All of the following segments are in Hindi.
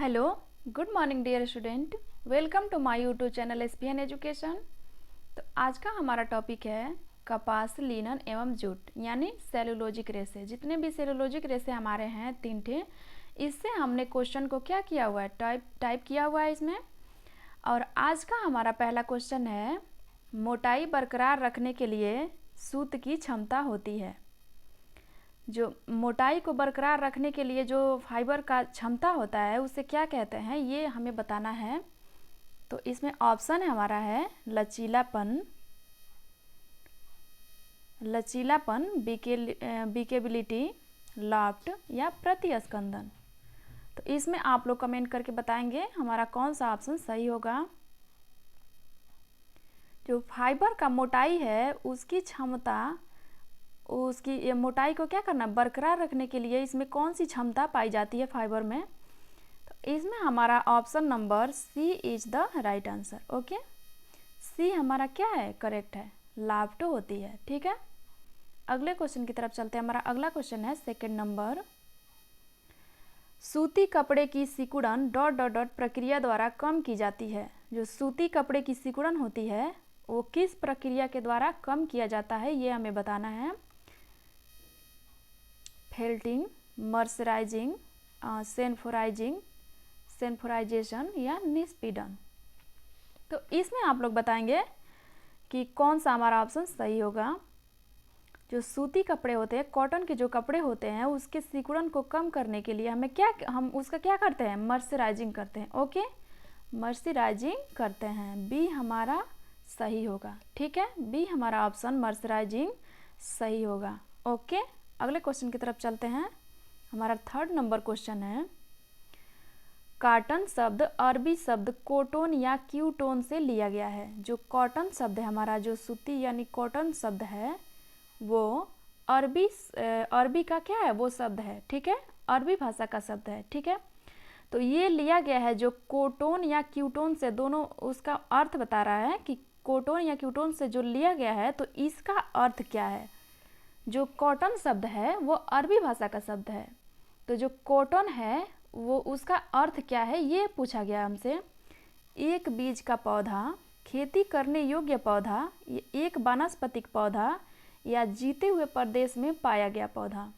Hello, good morning dear student. Welcome to my YouTube channel SPN education. तो आज का हमारा टॉपिक है कपास, लिनन एवं जूट यानी सेलुलोजिक रेशे। जितने भी सेलुलोजिक रेशे हमारे हैं 3 ठे, इससे हमने क्वेश्चन को क्या किया हुआ है, टाइप किया हुआ है इसमें। और आज का हमारा पहला क्वेश्चन है, मोटाई बरकरार रखने के लिए सूत की क्षमता होती है। जो मोटाई को बरकरार रखने के लिए जो फाइबर का क्षमता होता है उसे क्या कहते हैं, ये हमें बताना है। तो इसमें ऑप्शन है हमारा है लचीलापन, बीकेबिलिटी, लॉफ्ट या प्रतिस्कंदन। तो इसमें आप लोग कमेंट करके बताएंगे हमारा कौन सा ऑप्शन सही होगा। जो फाइबर का मोटाई है उसकी क्षमता, उसकी मोटाई को क्या करना, बरकरार रखने के लिए इसमें कौन सी क्षमता पाई जाती है फाइबर में। तो इसमें हमारा option number C is the right answer. Okay, C हमारा क्या है, करेक्ट है, लॉफ्ट होती है। ठीक है, अगले क्वेश्चन की तरफ चलते हैं। हमारा अगला क्वेश्चन है सेकंड नंबर, सूती कपड़े की सिकुड़न डॉट डॉट डॉट प्रक्रिया द्वारा कम की जाती है। जो सूती कपड़े की सिकुड़न होती है वो किस प्रक्रिया के द्वारा कम किया जाता है, ये हमें बताना है। फेल्टिंग, मर्सराइजिंग, सेनफोराइजेशन या निस्पीडन। तो इसमें आप लोग बताएंगे कि कौन सा हमारा ऑप्शन सही होगा। जो सूती कपड़े होते हैं, कॉटन के जो कपड़े होते हैं, उसके सिकुड़न को कम करने के लिए हम उसका क्या करते हैं, मर्सराइजिंग करते हैं। ओके, मर्सराइजिंग करते हैं, बी हमारा सही होगा। ठीक है, बी हमारा ऑप्शन मर्सराइजिंग सही होगा। ओके, अगले क्वेश्चन की तरफ चलते हैं। हमारा थर्ड नंबर क्वेश्चन है, कॉटन शब्द अरबी शब्द कोटोन या क्यूटोन से लिया गया है। जो कॉटन शब्द है हमारा, जो सूती यानी कॉटन शब्द है, वो अरबी का क्या है, वो शब्द है। ठीक है, अरबी भाषा का शब्द है। ठीक है, तो ये लिया गया है जो कोटोन या क्यूटोन से, दोनों उसका अर्थ बता रहा है कि कोटोन या क्यूटोन से जो लिया गया है तो इसका अर्थ क्या है। जो कॉटन शब्द है वो अरबी भाषा का शब्द है, तो जो कॉटन है वो उसका अर्थ क्या है ये पूछा गया हमसे। एक बीज का पौधा, खेती करने योग्य पौधा, एक वानस्पतिक पौधा या जीते हुए प्रदेश में पाया गया पौधा।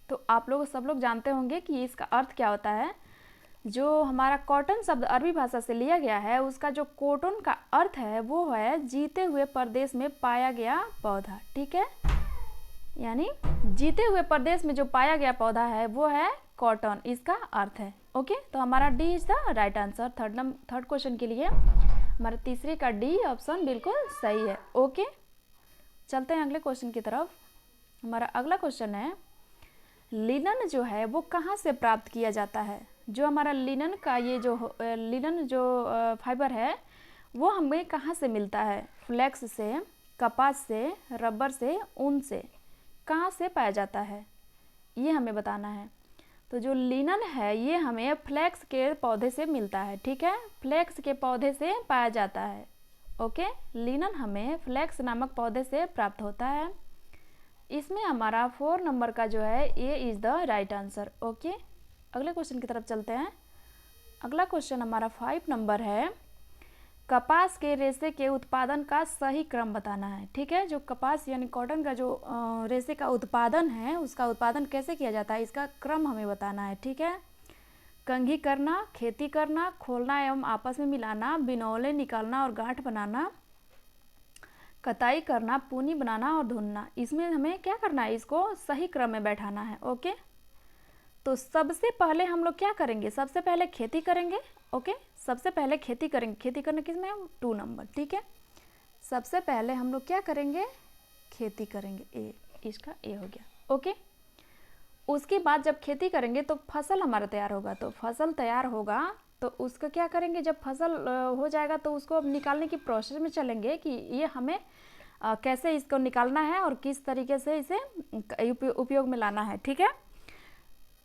तो आप लोग सब लोग जानते होंगे कि इसका अर्थ क्या होता है। जो हमारा कॉटन शब्द अरबी भाषा से लिया गया है उसका जो कॉटन का अर्थ है वो है जीते हुए प्रदेश में पाया गया पौधा। ठीक है, यानी जीते हुए प्रदेश में जो पाया गया पौधा है वो है कॉटन, इसका अर्थ है। ओके, तो हमारा D is the right answer. Third question के लिए हमारा तीसरे का डी ऑप्शन बिल्कुल सही है। ओके, चलते हैं अगले क्वेश्चन की तरफ। हमारा अगला क्वेश्चन है, लिनन जो है वो कहाँ से प्राप्त किया जाता है। जो हमारा लिनन का ये जो लिनन जो फाइबर है वो हमें कहाँ से मिलता है, फ्लेक्स से, कपास से, रबर से, ऊन से, कहाँ से पाया जाता है ये हमें बताना है। तो जो लिनन है ये हमें फ्लेक्स के पौधे से मिलता है। ठीक है, फ्लेक्स के पौधे से पाया जाता है। ओके, लिनन हमें फ्लेक्स नामक पौधे से प्राप्त होता है। इसमें हमारा 4 नंबर का जो है A is the right answer. Okay, अगले क्वेश्चन की तरफ चलते हैं। अगला क्वेश्चन हमारा 5 नंबर है, कपास के रेशे के उत्पादन का सही क्रम बताना है। ठीक है, जो कपास यानी कॉटन का जो रेशे का उत्पादन है उसका उत्पादन कैसे किया जाता है, इसका क्रम हमें बताना है। ठीक है, कंघी करना, खेती करना, खोलना एवं आपस में मिलाना, बिनौले निकालना और गांठ बनाना, कताई करना, पूनी बनाना और धुनना। इसमें हमें क्या करना है, इसको सही क्रम में बैठाना है। ओके, तो सबसे पहले हम लोग क्या करेंगे, सबसे पहले खेती करेंगे। ओके, सबसे पहले खेती करेंगे। खेती करने किसमें, 2 नंबर। ठीक है, सबसे पहले हम लोग क्या करेंगे, खेती करेंगे, ए, इसका ए हो गया। ओके, उसके बाद जब खेती करेंगे तो फसल हमारा तैयार होगा। तो फसल तैयार होगा तो उसका क्या करेंगे, जब फसल हो जाएगा तो उसको अब निकालने की प्रोसेस में चलेंगे कि ये हमें कैसे इसको निकालना है और किस तरीके से इसे उपयोग में लाना है। ठीक है,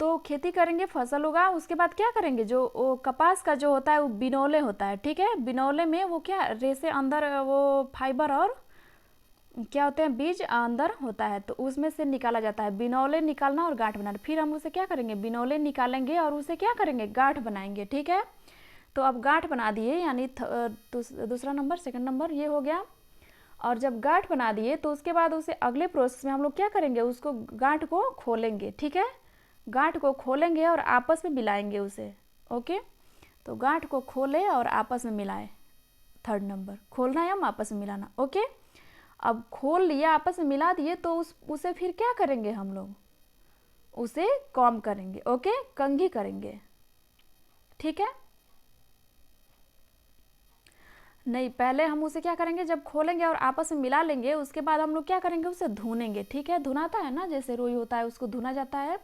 तो खेती करेंगे, फसल होगा, उसके बाद क्या करेंगे, जो वो कपास का जो होता है वो बिनौले होता है। ठीक है, बिनौले में वो क्या रेशे अंदर वो फाइबर और क्या होते हैं, बीज अंदर होता है तो उसमें से निकाला जाता है। बिनौले निकालना और गांठ बनाना, फिर हम उसे क्या करेंगे, बिनौले निकालेंगे और उसे क्या करेंगे, गांठ बनाएंगे। ठीक है, तो अब गांठ बना दिए, यानी दूसरा नंबर, सेकंड नंबर ये हो गया। और जब गांठ बना दिए तो उसके बाद उसे अगले प्रोसेस में हम लोग क्या करेंगे, उसको गांठ को खोलेंगे। ठीक है, गांठ को खोलेंगे और आपस में मिलाएंगे उसे। ओके, तो गांठ को खोले और आपस में मिलाएं, थर्ड नंबर, खोलना या आपस में मिलाना। ओके, अब खोल लिया, आपस में मिला दिए, तो उसे फिर क्या करेंगे, हम लोग उसे कॉम करेंगे। ओके, कंघी करेंगे। ठीक है, नहीं, पहले हम उसे क्या करेंगे, जब खोलेंगे और आपस में मिला लेंगे, उसके बाद हम लोग क्या करेंगे, उसे धुनेंगे। ठीक है, धुनाता है ना, जैसे रुई होता है उसको धुना जाता है,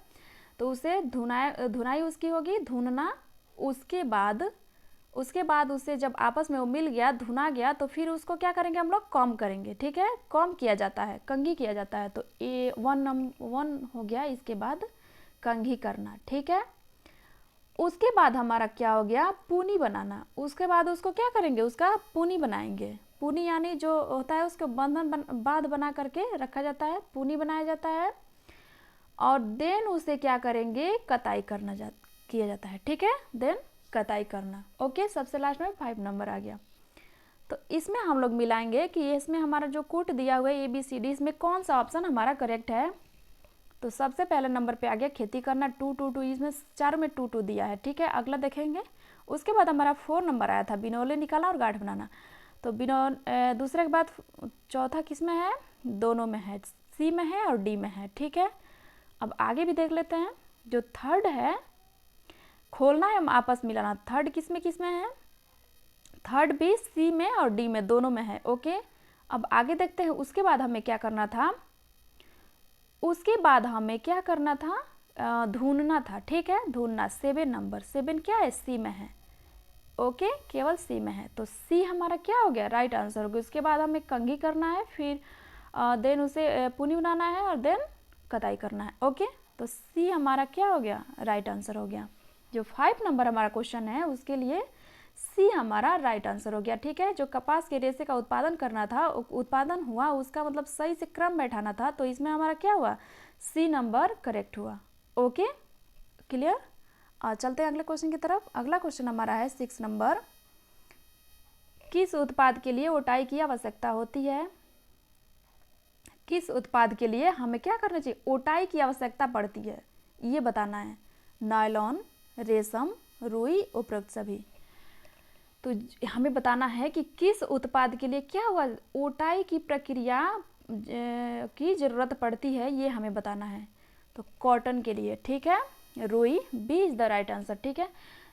तो उसे धुनाई उसकी होगी, धुनना। उसके बाद उसे जब आपस में वो मिल गया, धुना गया, तो फिर उसको क्या करेंगे, हम लोग कॉम करेंगे। ठीक है, कॉम किया जाता है, कंघी किया जाता है। तो ए 1 हो गया, इसके बाद कंघी करना। ठीक है, उसके बाद हमारा क्या हो गया, पूनी बनाना। उसके बाद उसको क्या करेंगे, उसका पूनी बनाएंगे। पूनी यानी जो होता है उसको बांध बना करके रखा जाता है, पूनी बनाया जाता है। और देन उसे क्या करेंगे, कताई किया जाता है। ठीक है, देन कताई करना। ओके, सबसे लास्ट में 5 नंबर आ गया। तो इसमें हम लोग मिलाएंगे कि इसमें हमारा जो कोट दिया हुआ है ABCD, इसमें कौन सा ऑप्शन हमारा करेक्ट है। तो सबसे पहले नंबर पे आ गया खेती करना, 2 2 2, इसमें चारों में 2 2 दिया है। ठीक है, अगला देखेंगे। उसके बाद हमारा 4 नंबर आया था, बिनौले निकाला और गांठ बनाना। तो दूसरे के बाद चौथा किस में है, दोनों में है, C में है और D में है। ठीक है, अब आगे भी देख लेते हैं। जो थर्ड है, खोलना है आपस मिलाना, थर्ड किस में है, थर्ड भी C में और D में, दोनों में है। ओके, अब आगे देखते हैं। उसके बाद हमें क्या करना था, धुनना था। ठीक है, धुनना, 7 नंबर, 7 क्या है, C में है। ओके, केवल C में है, तो C हमारा क्या हो गया, राइट आंसर हो गया। उसके बाद हमें कंघी करना है, फिर देन उसे पुनी बनाना है और देन कताई करना है। ओके, तो C हमारा क्या हो गया, राइट आंसर हो गया। जो 5 नंबर हमारा क्वेश्चन है उसके लिए C हमारा राइट आंसर हो गया। ठीक है, जो कपास के रेशे का उत्पादन करना था, उत्पादन हुआ, उसका मतलब सही से क्रम बैठाना था, तो इसमें हमारा क्या हुआ, C नंबर करेक्ट हुआ। Okay, clear. चलते हैं अगले क्वेश्चन की तरफ। अगला क्वेश्चन हमारा है 6 नंबर, किस उत्पाद के लिए ओटाई की आवश्यकता होती है। किस उत्पाद के लिए हमें क्या करना चाहिए, ओटाई की आवश्यकता पड़ती है, ये बताना है। नायलॉन, रेशम, रुई, उपरोक्त सभी। तो हमें बताना है कि किस उत्पाद के लिए क्या हुआ, ओटाई की प्रक्रिया की ज़रूरत पड़ती है, ये हमें बताना है। तो कॉटन के लिए, ठीक है, रुई, B is the right answer. ठीक है,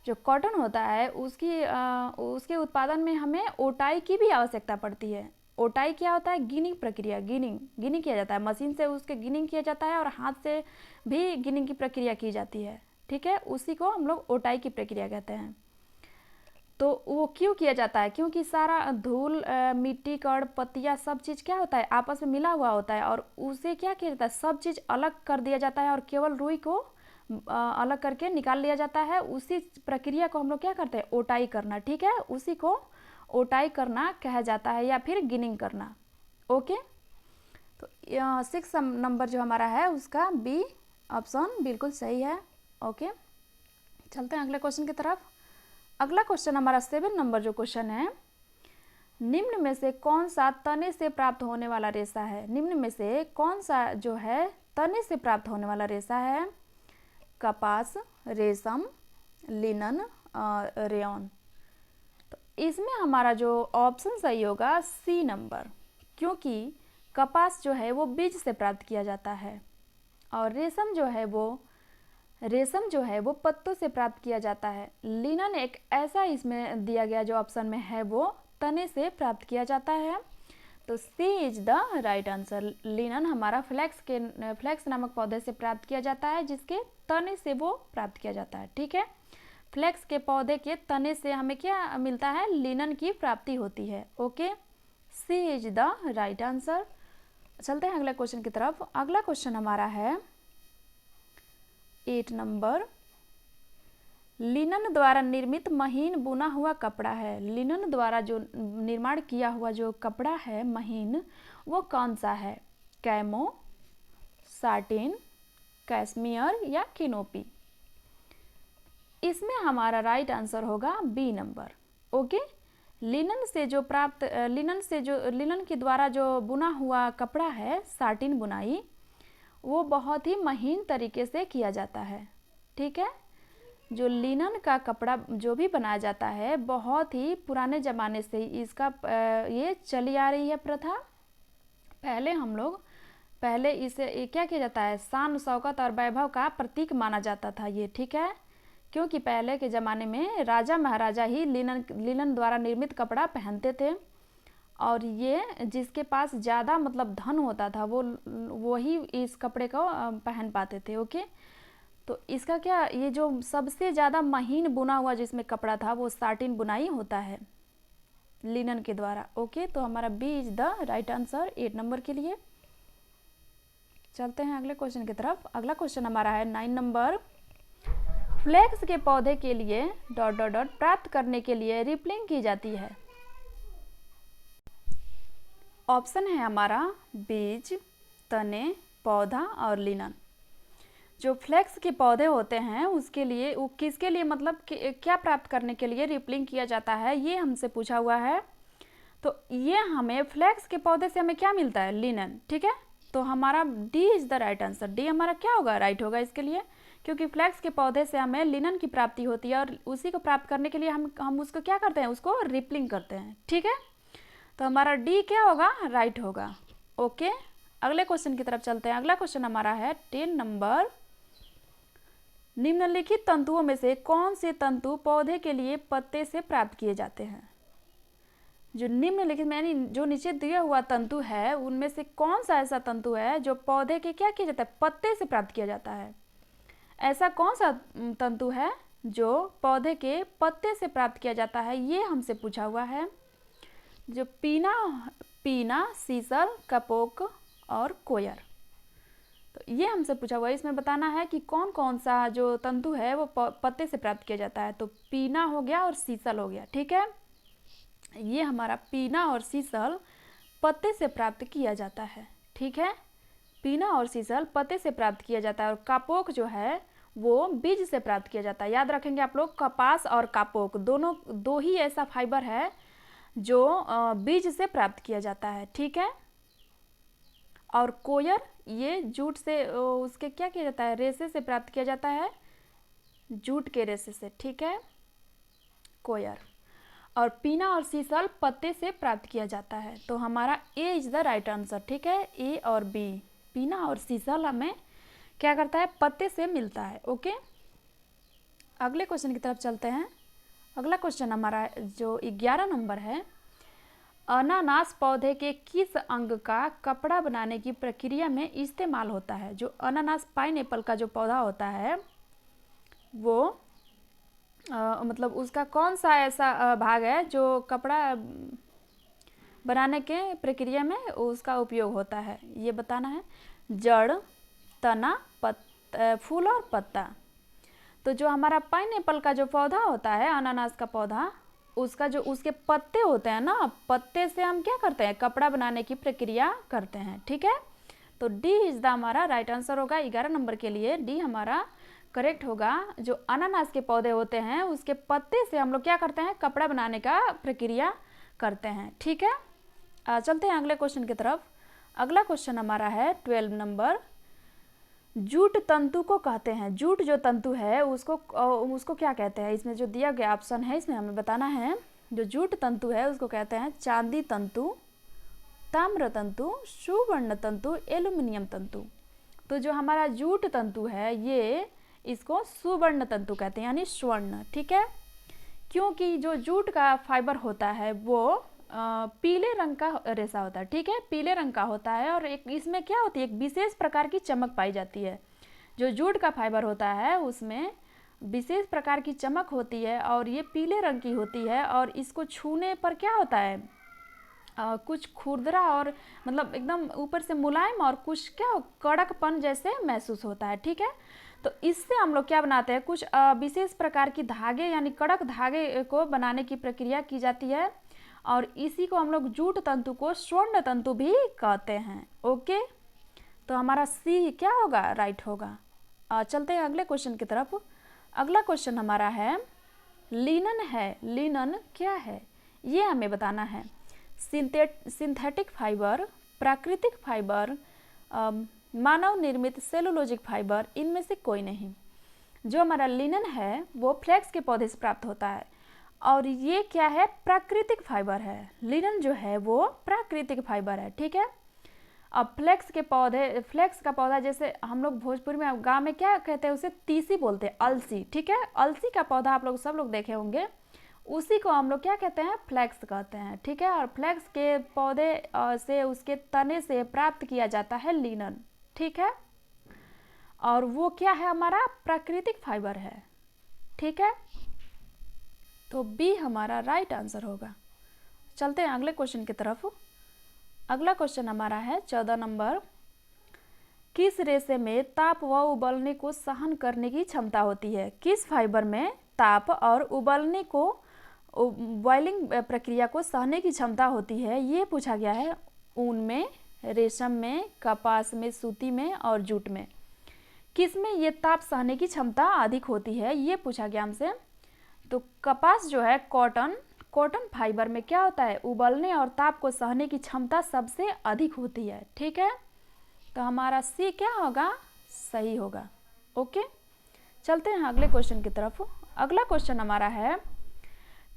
जो कॉटन होता है उसके उत्पादन में हमें ओटाई की भी आवश्यकता पड़ती है। ओटाई क्या होता है, गिनिंग प्रक्रिया, गिनिंग किया जाता है, मशीन से उसके गिनिंग किया जाता है और हाथ से भी गिनिंग की प्रक्रिया की जाती है। ठीक है, उसी को हम लोग ओटाई की प्रक्रिया कहते हैं। तो वो क्यों किया जाता है, क्योंकि सारा धूल, मिट्टी, कण, पत्तियाँ, सब चीज़ क्या होता है, आपस में मिला हुआ होता है, और उसे क्या किया जाता है, सब चीज़ अलग कर दिया जाता है और केवल रुई को अलग करके निकाल लिया जाता है। उसी प्रक्रिया को हम लोग क्या करते हैं, ओटाई करना। ठीक है, उसी को ओटाई करना कहा जाता है, या फिर गिनिंग करना। ओके, तो 6 नंबर जो हमारा है उसका बी ऑप्शन बिल्कुल सही है। ओके, चलते हैं अगले क्वेश्चन की तरफ। अगला क्वेश्चन हमारा 7 नंबर जो क्वेश्चन है, निम्न में से कौन सा तने से प्राप्त होने वाला रेशा है। निम्न में से कौन सा जो है तने से प्राप्त होने वाला रेशा है, कपास, रेशम, लिनन, रेयॉन। तो इसमें हमारा जो ऑप्शन सही होगा C नंबर, क्योंकि कपास जो है वो बीज से प्राप्त किया जाता है और रेशम जो है वो पत्तों से प्राप्त किया जाता है। लिनन एक ऐसा इसमें दिया गया जो ऑप्शन में है वो तने से प्राप्त किया जाता है, तो C is the right answer. Linen हमारा फ्लैक्स नामक पौधे से प्राप्त किया जाता है, जिसके तने से वो प्राप्त किया जाता है। ठीक है, फ्लैक्स के पौधे के तने से हमें क्या मिलता है, लिनन की प्राप्ति होती है। Okay, C is the right answer. चलते हैं अगले क्वेश्चन की तरफ। अगला क्वेश्चन हमारा है 8 नंबर, लिनन द्वारा निर्मित महीन बुना हुआ कपड़ा है। लिनन द्वारा जो निर्माण किया हुआ जो कपड़ा है महीन, वो कौन सा है? कैमो, साटिन, कैशमियर या किनोपी? इसमें हमारा राइट आंसर होगा बी नंबर। ओके, लिनन के द्वारा जो बुना हुआ कपड़ा है साटिन बुनाई, वो बहुत ही महीन तरीके से किया जाता है। ठीक है, जो लिनन का कपड़ा जो भी बनाया जाता है बहुत ही पुराने ज़माने से इसका ये चली आ रही है प्रथा। पहले इसे क्या किया जाता है, शान शौकत और वैभव का प्रतीक माना जाता था ये। ठीक है, क्योंकि पहले के ज़माने में राजा महाराजा ही लिनन द्वारा निर्मित कपड़ा पहनते थे, और ये जिसके पास ज़्यादा मतलब धन होता था वही इस कपड़े को पहन पाते थे। ओके, तो इसका क्या, ये जो सबसे ज़्यादा महीन बुना हुआ जिसमें कपड़ा था वो साटिन बुनाई होता है लिनन के द्वारा। ओके, तो हमारा B is the right answer 8 number के लिए। चलते हैं अगले क्वेश्चन की तरफ। अगला क्वेश्चन हमारा है 9 नंबर। फ्लेक्स के पौधे के लिए ... प्राप्त करने के लिए रिपलिंग की जाती है। ऑप्शन है हमारा बीज, तने, पौधा और लिनन। जो फ्लेक्स के पौधे होते हैं उसके लिए, वो किसके लिए मतलब क्या प्राप्त करने के लिए रिपलिंग किया जाता है, ये हमसे पूछा हुआ है। तो ये हमें फ्लेक्स के पौधे से हमें क्या मिलता है, लिनन। ठीक है, तो हमारा D is the right answer. D हमारा क्या होगा, राइट होगा इसके लिए, क्योंकि फ्लेक्स के पौधे से हमें लिनन की प्राप्ति होती है और उसी को प्राप्त करने के लिए हम उसको क्या करते हैं, उसको रिपलिंग करते हैं। ठीक है, तो हमारा डी क्या होगा, राइट होगा। ओके, अगले क्वेश्चन की तरफ चलते हैं। अगला क्वेश्चन हमारा है 10 नंबर। निम्नलिखित तंतुओं में से कौन से तंतु पौधे के लिए पत्ते से प्राप्त किए जाते हैं? जो निम्नलिखित यानी जो नीचे दिया हुआ तंतु है उनमें से कौन सा ऐसा तंतु है जो पौधे के क्या किया जाता है, पत्ते से प्राप्त किया जाता है? ऐसा कौन सा तंतु है जो पौधे के पत्ते से प्राप्त किया जाता है, ये हमसे पूछा हुआ है। जो पीना, सीसर, कपोक और कोयर, तो ये हमसे पूछा हुआ है। इसमें बताना है कि कौन कौन सा जो तंतु है वो पत्ते से प्राप्त किया जाता है। तो पीना हो गया और सीसल हो गया। ठीक है, ये हमारा पीना और सीसल पत्ते से प्राप्त किया जाता है। ठीक है, पीना और सीसल पत्ते से प्राप्त किया जाता है, और कापोक जो है वो बीज से प्राप्त किया जाता है। याद रखेंगे आप लोग, कपास और कापोक दो ही ऐसा फाइबर है जो बीज से प्राप्त किया जाता है। ठीक है, और कोयर ये जूट से उसके क्या किया जाता है, रेशे से प्राप्त किया जाता है, जूट के रेशे से। ठीक है, कोयर। और पीना और सीसल पत्ते से प्राप्त किया जाता है। तो हमारा ए इज द राइट आंसर। ठीक है, ए और बी, पीना और सीसल हमें क्या करता है, पत्ते से मिलता है। ओके, अगले क्वेश्चन की तरफ चलते हैं। अगला क्वेश्चन हमारा जो 11 नंबर है। अनानास पौधे के किस अंग का कपड़ा बनाने की प्रक्रिया में इस्तेमाल होता है? जो अनानास पाइनएप्पल का जो पौधा होता है वो मतलब उसका कौन सा ऐसा भाग है जो कपड़ा बनाने के प्रक्रिया में उसका उपयोग होता है, ये बताना है। जड़, तना, फूल और पत्ता। तो जो हमारा पाइनएप्पल का जो पौधा होता है, अनानास का पौधा, उसका जो उसके पत्ते होते हैं ना, पत्ते से हम क्या करते हैं, कपड़ा बनाने की प्रक्रिया करते हैं। ठीक है, तो डी इज द हमारा राइट आंसर होगा 11 नंबर के लिए। डी हमारा करेक्ट होगा। जो अनानास के पौधे होते हैं उसके पत्ते से हम लोग क्या करते हैं, कपड़ा बनाने का प्रक्रिया करते हैं। ठीक है, चलते हैं अगले क्वेश्चन की तरफ। अगला क्वेश्चन हमारा है 12 नंबर। जूट तंतु को कहते हैं, जूट जो तंतु है उसको क्या कहते हैं? इसमें जो दिया गया ऑप्शन है इसमें हमें बताना है। जो जूट तंतु है उसको कहते हैं चांदी तंतु, ताम्र तंतु, सुवर्ण तंतु, एल्युमिनियम तंतु। तो जो हमारा जूट तंतु है ये इसको सुवर्ण तंतु कहते हैं, यानी स्वर्ण। ठीक है, क्योंकि जो जूट का फाइबर होता है वो पीले रंग का रेशा होता है। ठीक है, पीले रंग का होता है, और एक इसमें क्या होती है, एक विशेष प्रकार की चमक पाई जाती है। जो जूट का फाइबर होता है उसमें विशेष प्रकार की चमक होती है और ये पीले रंग की होती है, और इसको छूने पर क्या होता है, कुछ खुरदरा और मतलब एकदम ऊपर से मुलायम और कुछ क्या कड़कपन जैसे महसूस होता है। ठीक है, तो इससे हम लोग क्या बनाते हैं, कुछ विशेष प्रकार की धागे यानी कड़क धागे को बनाने की प्रक्रिया की जाती है, और इसी को हम लोग जूट तंतु को स्वर्ण तंतु भी कहते हैं। ओके, तो हमारा सी क्या होगा, राइट होगा। चलते हैं अगले क्वेश्चन की तरफ। अगला क्वेश्चन हमारा है लिनन है, लिनन क्या है ये हमें बताना है। सिंथेटिक फाइबर, प्राकृतिक फाइबर, मानव निर्मित सेलुलोजिक फाइबर, इनमें से कोई नहीं। जो हमारा लिनन है वो फ्लेक्स के पौधे से प्राप्त होता है, और ये क्या है, प्राकृतिक फाइबर है। लिनन जो है वो प्राकृतिक फाइबर है, ठीक है। अब फ्लेक्स के पौधे, फ्लेक्स का पौधा जैसे हम लोग भोजपुरी में, गांव में क्या कहते हैं उसे, तीसी बोलते हैं, अलसी, ठीक है। अलसी का पौधा आप लोग सब लोग देखे होंगे, उसी को हम लोग क्या कहते हैं, फ्लेक्स कहते हैं, ठीक है। और फ्लेक्स के पौधे से, उसके तने से प्राप्त किया जाता है लिनन, ठीक है। और वो क्या है, हमारा प्राकृतिक फाइबर है, ठीक है। तो बी हमारा राइट आंसर होगा। चलते हैं अगले क्वेश्चन की तरफ। अगला क्वेश्चन हमारा है 14 नंबर। किस रेशे में ताप व उबलने को सहन करने की क्षमता होती है? किस फाइबर में ताप और उबलने को, बॉइलिंग प्रक्रिया को सहने की क्षमता होती है, ये पूछा गया है। ऊन में, रेशम में, कपास में, सूती में और जूट में किस में ये ताप सहने की क्षमता अधिक होती है, ये पूछा गया हमसे। तो कपास जो है, कॉटन फाइबर में क्या होता है, उबलने और ताप को सहने की क्षमता सबसे अधिक होती है, ठीक है। तो हमारा सी क्या होगा, सही होगा। ओके, चलते हैं अगले क्वेश्चन की तरफ। अगला क्वेश्चन हमारा है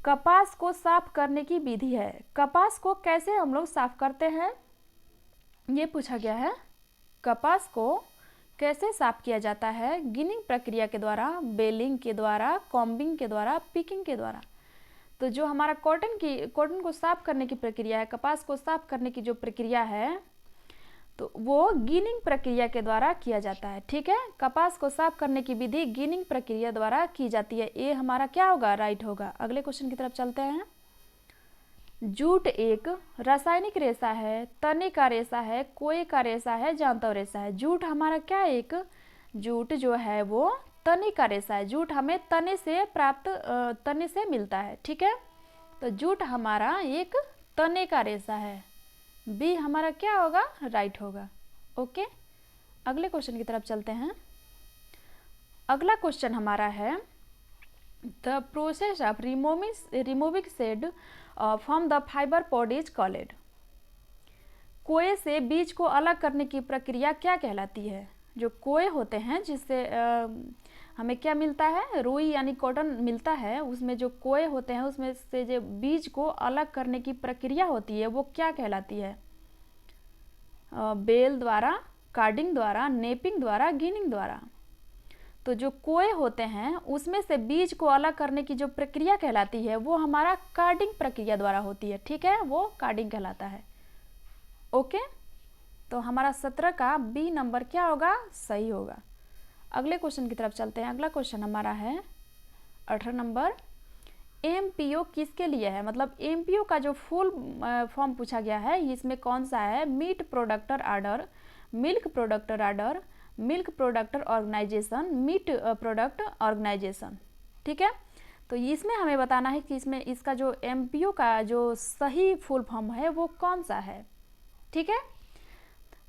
कपास को साफ करने की विधि है। कपास को कैसे हम लोग साफ करते हैं, ये पूछा गया है। कपास को कैसे साफ किया जाता है? गिनिंग प्रक्रिया के द्वारा, बेलिंग के द्वारा, कॉम्बिंग के द्वारा, पिकिंग के द्वारा। तो जो हमारा कॉटन को साफ करने की प्रक्रिया है, कपास को साफ करने की जो प्रक्रिया है, तो वो गिनिंग प्रक्रिया के द्वारा किया जाता है, ठीक है। कपास को साफ करने की विधि गिनिंग प्रक्रिया द्वारा की जाती है। ये हमारा क्या होगा, राइट होगा। अगले क्वेश्चन की तरफ चलते हैं। जूट एक रासायनिक रेशा है, तने का रेशा है, कोए का रेशा है, जांतव रेशा है। जूट हमारा क्या, एक जूट जो है वो तने का रेशा है। जूट हमें तने से मिलता है, ठीक है। तो जूट हमारा एक तने का रेशा है। बी हमारा क्या होगा, राइट होगा। ओके, अगले क्वेश्चन की तरफ चलते हैं। अगला क्वेश्चन हमारा है the process of removing said from the fibre pod is called. कोए से बीज को अलग करने की प्रक्रिया क्या कहलाती है? जो कोए होते हैं, जिससे हमें क्या मिलता है, रुई यानी कॉटन मिलता है, उसमें जो कोए होते हैं उसमें से जो बीज को अलग करने की प्रक्रिया होती है वो क्या कहलाती है? बेल द्वारा, कार्डिंग द्वारा, नेपिंग द्वारा, गिनिंग द्वारा। तो जो कोए होते हैं उसमें से बीज को अलग करने की जो प्रक्रिया कहलाती है वो हमारा कार्डिंग प्रक्रिया द्वारा होती है, ठीक है, वो कार्डिंग कहलाता है। ओके, तो हमारा 17 का बी नंबर क्या होगा, सही होगा। अगले क्वेश्चन की तरफ चलते हैं। अगला क्वेश्चन हमारा है 18 नंबर। एमपीओ किसके लिए है? मतलब एमपीओ का जो फुल फॉर्म पूछा गया है, इसमें कौन सा है? Meat product order, milk product order, milk product organisation, meat product organisation, ठीक है। तो इसमें हमें बताना है कि इसमें इसका जो एमपीओ का जो सही फुल फॉर्म है वो कौन सा है, ठीक है।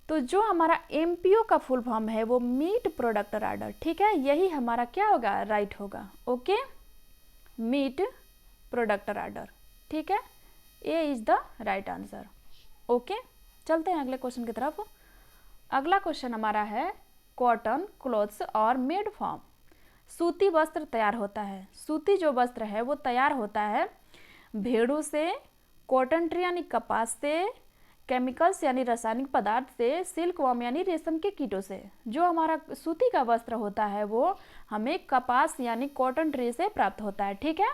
तो जो हमारा एमपीओ का फुल फॉर्म है वो मीट प्रोडक्टर आर्डर, ठीक है, यही हमारा क्या होगा, राइट होगा। ओके, मीट प्रोडक्टर आर्डर, ठीक है, A is the right answer. Okay, चलते हैं अगले क्वेश्चन की तरफ। अगला क्वेश्चन हमारा है कॉटन क्लॉथ्स और मेड फ्रॉम। सूती वस्त्र तैयार होता है। सूती जो वस्त्र है वो तैयार होता है भेड़ों से, कॉटन ट्री यानी कपास से, केमिकल्स यानी रासायनिक पदार्थ से, सिल्क वॉर्म यानी रेशम के कीटों से। जो हमारा सूती का वस्त्र होता है वो हमें कपास यानी कॉटन ट्री से प्राप्त होता है, ठीक है।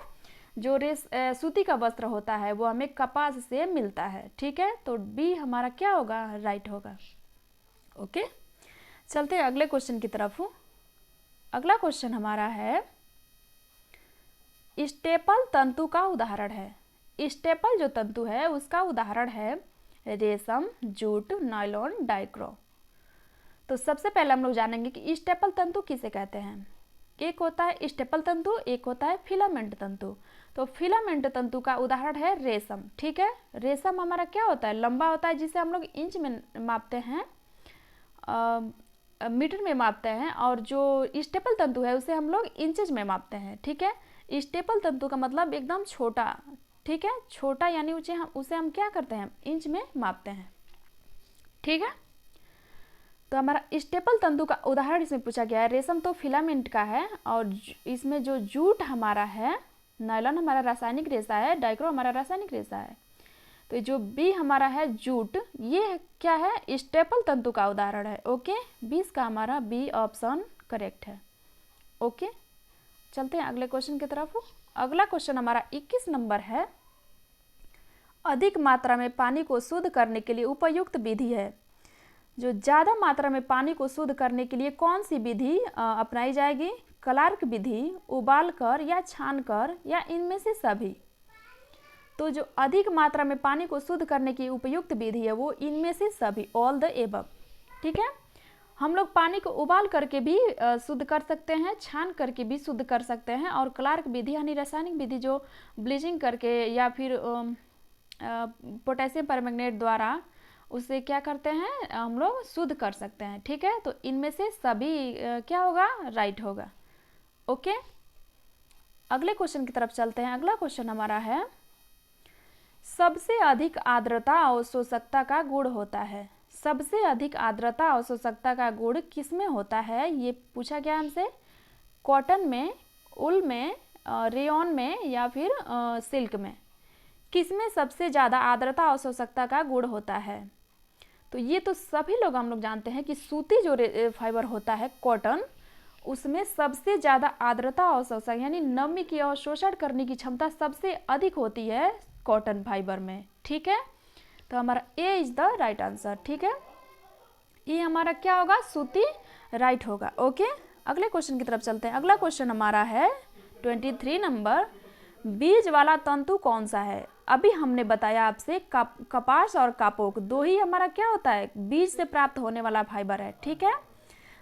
जो सूती का वस्त्र होता है वो हमें कपास से मिलता है, ठीक है। तो बी हमारा क्या होगा, राइट होगा। ओके, चलते हैं अगले क्वेश्चन की तरफ। अगला क्वेश्चन हमारा है स्टेपल तंतु का उदाहरण है। स्टेपल जो तंतु है उसका उदाहरण है रेशम, जूट, नायलॉन, डाइक्रो। तो सबसे पहले हम लोग जानेंगे कि स्टेपल तंतु किसे कहते हैं। एक होता है स्टेपल तंतु, एक होता है फिलामेंट तंतु। तो फिलामेंट तंतु का उदाहरण है रेशम। ठीक है, रेशम हमारा क्या होता है, लंबा होता है, जिसे हम लोग इंच में मापते हैं, मीटर में मापते हैं, और जो स्टेपल तंतु है उसे हम लोग इंचेज में मापते हैं। ठीक है, स्टेपल तंतु का मतलब एकदम छोटा। ठीक है, छोटा यानी उसे हम क्या करते हैं, इंच में मापते हैं। ठीक है, तो हमारा स्टेपल तंतु का उदाहरण इसमें पूछा गया है। रेशम तो फिलामेंट का है, और इसमें जो जूट हमारा है, नायलॉन हमारा रासायनिक रेशा है, डाइक्रो हमारा रासायनिक रेशा है। तो जो बी हमारा है जूट, ये क्या है, स्टेपल तंतु का उदाहरण है। ओके, 20 का हमारा बी ऑप्शन करेक्ट है। ओके, चलते हैं अगले क्वेश्चन की तरफ। अगला क्वेश्चन हमारा 21 नंबर है। अधिक मात्रा में पानी को शुद्ध करने के लिए उपयुक्त विधि है। जो ज़्यादा मात्रा में पानी को शुद्ध करने के लिए कौन सी विधि अपनाई जाएगी, क्लार्क विधि, उबालकर या छानकर, या इनमें से सभी। तो जो अधिक मात्रा में पानी को शुद्ध करने की उपयुक्त विधि है वो इनमें से सभी, ऑल द एबव। ठीक है, हम लोग पानी को उबाल करके भी शुद्ध कर सकते हैं, छान करके भी शुद्ध कर सकते हैं, और क्लार्क विधि यानी रासायनिक विधि जो ब्लीचिंग करके या फिर पोटेशियम परमैंगनेट द्वारा उसे क्या करते हैं, हम लोग शुद्ध कर सकते हैं। ठीक है, तो इनमें से सभी क्या होगा, राइट होगा। ओके, अगले क्वेश्चन की तरफ चलते हैं। अगला क्वेश्चन हमारा है, सबसे अधिक आर्द्रता अवशोषकता का गुण होता है। सबसे अधिक आर्द्रता अवशोषकता का गुण किसमें होता है, ये पूछा गया हमसे। कॉटन में, उल में, रेयॉन में, या फिर सिल्क में, किसमें सबसे ज़्यादा आर्द्रता अवशोषकता का गुण होता है। तो ये तो सभी लोग हम लोग जानते हैं कि सूती जो फाइबर होता है कॉटन, उसमें सबसे ज़्यादा आर्द्रता अवशोषक यानी नमी की अवशोषण करने की क्षमता सबसे अधिक होती है कॉटन फाइबर में। ठीक है, तो हमारा ए इज द राइट आंसर। ठीक है, ये हमारा क्या होगा, सूती राइट होगा। ओके, अगले क्वेश्चन की तरफ चलते हैं। अगला क्वेश्चन हमारा है 23 नंबर, बीज वाला तंतु कौन सा है। अभी हमने बताया आपसे कपास और कापोक दो ही हमारा क्या होता है, बीज से प्राप्त होने वाला फाइबर है। ठीक है,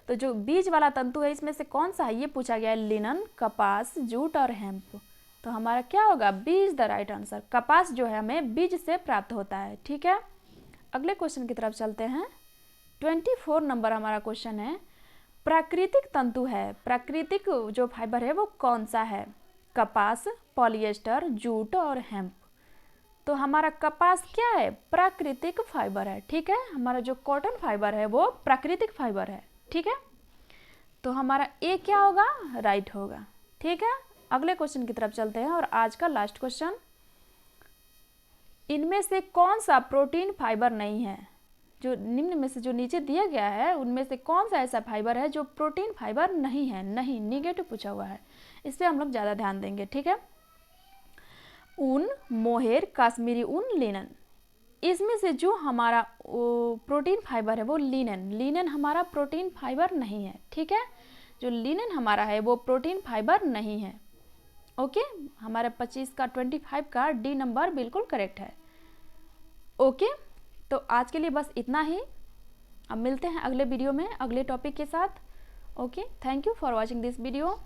तो जो बीज वाला तंतु है इसमें से कौन सा है, ये पूछा गया है, लिनन, कपास, जूट और हेम्प। तो हमारा क्या होगा, B is the right answer. कपास जो है हमें बीज से प्राप्त होता है। ठीक है, अगले क्वेश्चन की तरफ चलते हैं। 24 नंबर हमारा क्वेश्चन है, प्राकृतिक तंतु है, प्राकृतिक जो फाइबर है वो कौन सा है, कपास, पॉलिएस्टर, जूट और हेम्प। तो हमारा कपास क्या है, प्राकृतिक फाइबर है। ठीक है, हमारा जो कॉटन फाइबर है वो प्राकृतिक फाइबर है। ठीक है, तो हमारा ए क्या होगा, राइट होगा। ठीक है, अगले क्वेश्चन की तरफ चलते हैं, और आज का लास्ट क्वेश्चन, इनमें से कौन सा प्रोटीन फाइबर नहीं है। जो निम्न में से जो नीचे दिया गया है उनमें से कौन सा ऐसा फाइबर है जो प्रोटीन फाइबर नहीं है, नहीं, निगेटिव पूछा हुआ है, इस पर हम लोग ज़्यादा ध्यान देंगे। ठीक है, ऊन, मोहेर, कश्मीरी ऊन, लिनन, इसमें से जो हमारा प्रोटीन फाइबर है वो लिनन, लिनन हमारा प्रोटीन फाइबर नहीं है। ठीक है, जो लिनन हमारा है वो प्रोटीन फाइबर नहीं है। ओके, हमारा 25 का 25 का डी नंबर बिल्कुल करेक्ट है। ओके, तो आज के लिए बस इतना ही। अब मिलते हैं अगले वीडियो में अगले टॉपिक के साथ। Okay, thank you for watching this video.